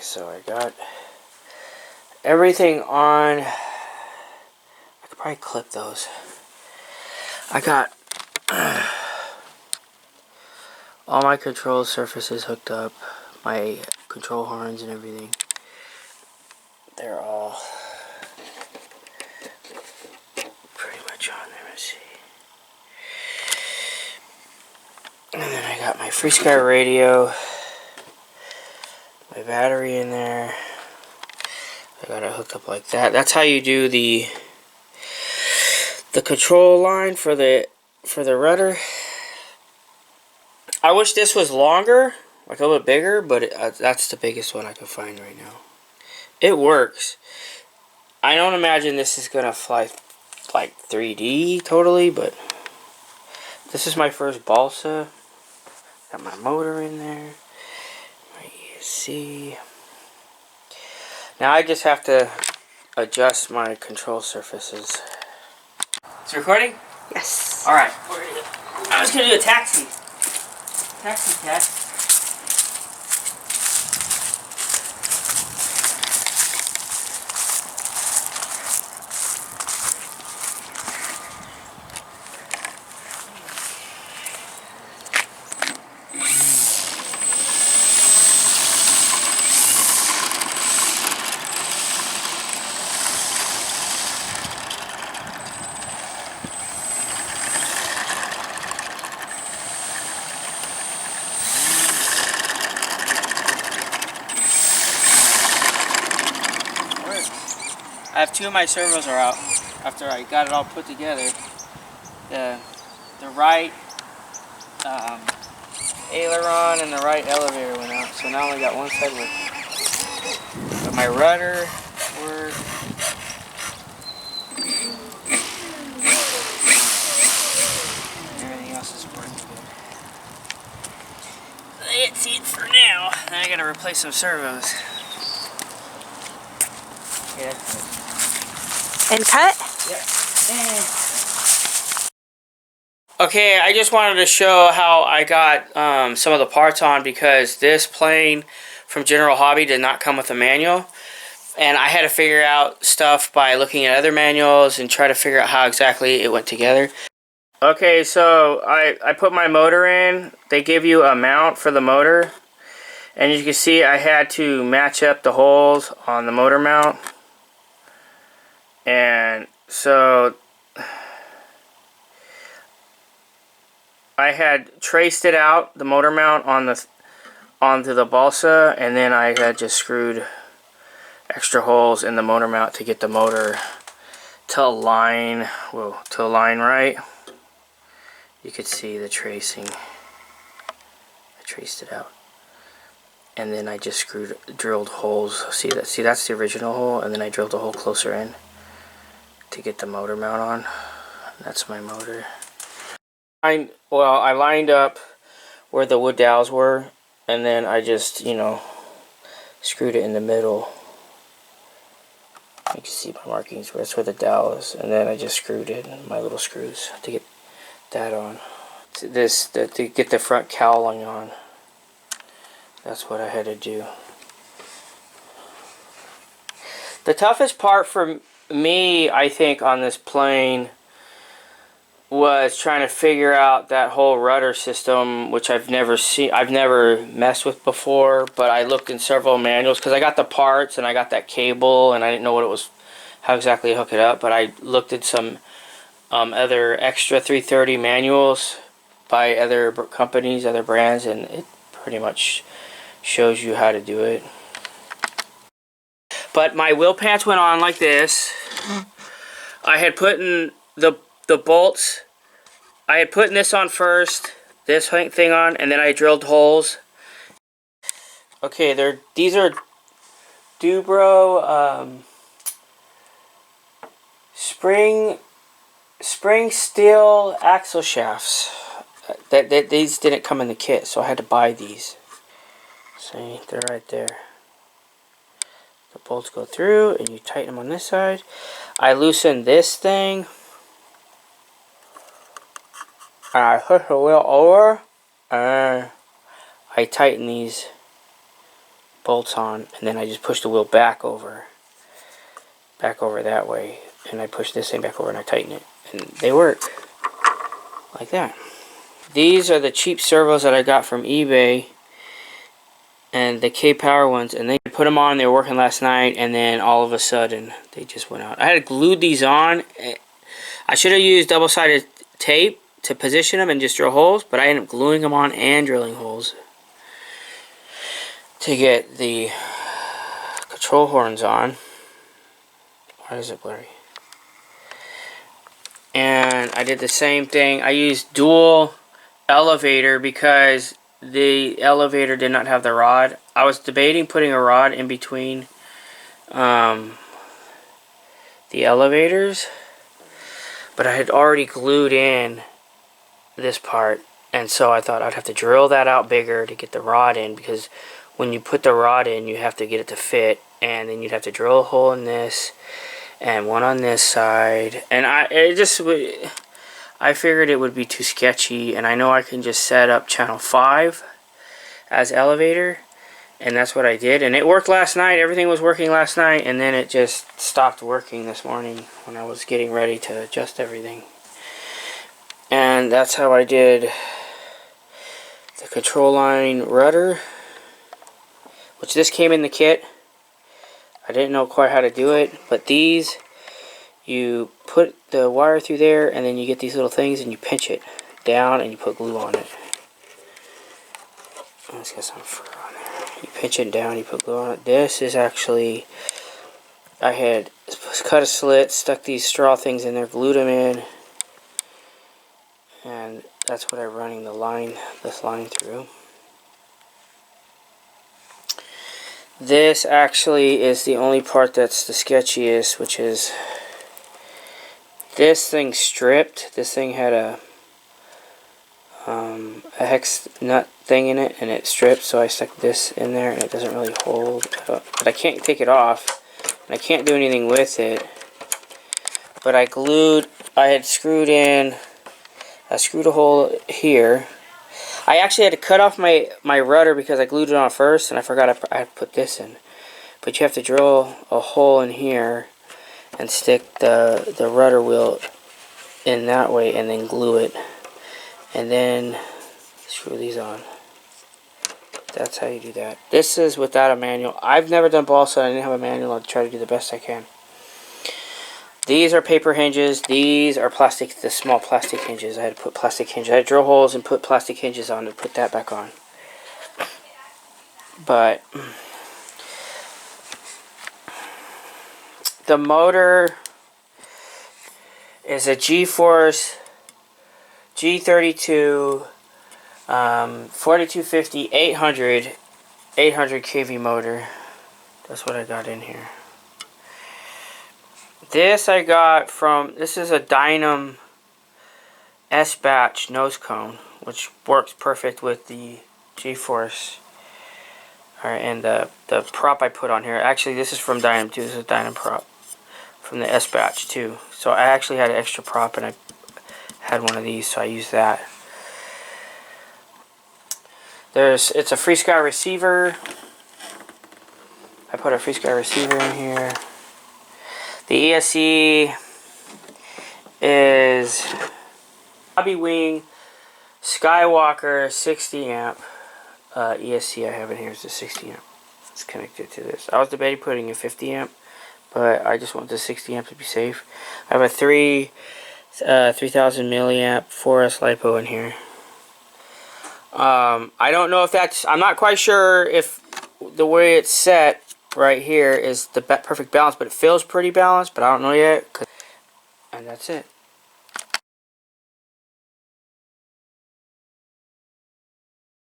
so I got everything on. I could probably clip those. I got all my control surfaces hooked up, my control horns and everything. They're all pretty much on there. Let's see. And then I got my FreeSky radio, my battery in there. I got it hooked up like that. That's how you do the control line for the rudder. I wish this was longer, like a little bigger, but that's the biggest one I can find right now. It works. I don't imagine this is gonna fly like 3D totally, but this is my first balsa. Got my motor in there, my ESC. Now I just have to adjust my control surfaces. It's recording? Yes. Alright. I was gonna do a taxi test. I have two of my servos are out after I got it all put together. The right aileron and the right elevator went out, so now I only got one side working. But my rudder worked. Everything else is working good. That's it for now. Then I gotta replace some servos. Yeah. And cut? Yeah. Okay, I just wanted to show how I got some of the parts on, because this plane from General Hobby did not come with a manual. And I had to figure out stuff by looking at other manuals and try to figure out how exactly it went together. Okay, so I put my motor in. They give you a mount for the motor. And as you can see, I had to match up the holes on the motor mount. And so I had traced it out, the motor mount onto the balsa, and then I had just screwed extra holes in the motor mount to get the motor to align right. You could see the tracing. I traced it out. And then I just drilled holes. See that's the original hole, and then I drilled a hole closer in to get the motor mount on. That's my motor. I lined up where the wood dowels were, and then I just, screwed it in the middle. You can see my markings. That's where the dowel is, and then I just screwed in my little screws to get that on. To get the front cowling on. That's what I had to do. The toughest part for me, I think, on this plane was trying to figure out that whole rudder system, which I've never messed with before, but I looked in several manuals because I got the parts and I got that cable and I didn't know how exactly to hook it up, but I looked at some other extra 330 manuals by other companies, other brands, and it pretty much shows you how to do it. But my wheel pants went on like this. I had put in the bolts. I had put this on first, this thing on, and then I drilled holes. Okay, these are Dubro spring steel axle shafts. These didn't come in the kit, so I had to buy these. See, they're right there. The bolts go through, and you tighten them on this side. I loosened this thing. And I push the wheel over, and I tighten these bolts on, and then I just push the wheel back over that way, and I push this thing back over and I tighten it, and they work like that. These are the cheap servos that I got from eBay, and the K-Power ones, and they put them on. They were working last night, and then all of a sudden they just went out. I had glued these on. I should have used double-sided tape to position them and just drill holes, but I ended up gluing them on and drilling holes to get the control horns on. Why is it blurry? And I did the same thing. I used dual elevator because the elevator did not have the rod. I was debating putting a rod in between the elevators, but I had already glued in this part, and so I thought I'd have to drill that out bigger to get the rod in, because when you put the rod in, you have to get it to fit, and then you'd have to drill a hole in this and one on this side, and I figured it would be too sketchy, and I know I can just set up channel 5 as elevator, and that's what I did, and it worked last night. Everything was working last night, and then it just stopped working this morning when I was getting ready to adjust everything. And that's how I did the control line rudder, which this came in the kit. I didn't know quite how to do it, but these, you put the wire through there, and then you get these little things, and you pinch it down, and you put glue on it. Let's get some fur on there. You pinch it down, you put glue on it. This is actually, I had cut a slit, stuck these straw things in there, glued them in, and that's what I'm running this line through. This actually is the only part that's the sketchiest, which is this thing stripped. This thing had a hex nut thing in it, and it stripped, so I stuck this in there, and it doesn't really hold. But I can't take it off, and I can't do anything with it. But I had screwed a hole here. I actually had to cut off my rudder because I glued it on first, and I forgot I had to put this in. But you have to drill a hole in here and stick the rudder wheel in that way, and then glue it, and then screw these on. That's how you do that. This is without a manual. I've never done balsa. I didn't have a manual. I'll try to do the best I can. These are paper hinges. These are plastic, the small plastic hinges. I had to put plastic hinges. I had to drill holes and put plastic hinges on to put that back on. But the motor is a G-Force G32 4250 800 kV motor. That's what I got in here. This I got from, this is a Dynam S-Batch nose cone, which works perfect with the G-Force. Alright, and the prop I put on here, actually this is from Dynam too. This is a Dynam prop from the S-Batch too. So I actually had an extra prop, and I had one of these, so I used that. It's a FreeSky receiver. I put a FreeSky receiver in here. The ESC is Hobbywing Skywalker 60 amp ESC. I have in here is the 60 amp. It's connected to this. I was debating putting a 50 amp, but I just want the 60 amp to be safe. I have a 3000 milliamp 4S LiPo in here. I don't know if that's, I'm not quite sure if the way it's set right here is the perfect balance, but it feels pretty balanced, but I don't know yet. And that's it.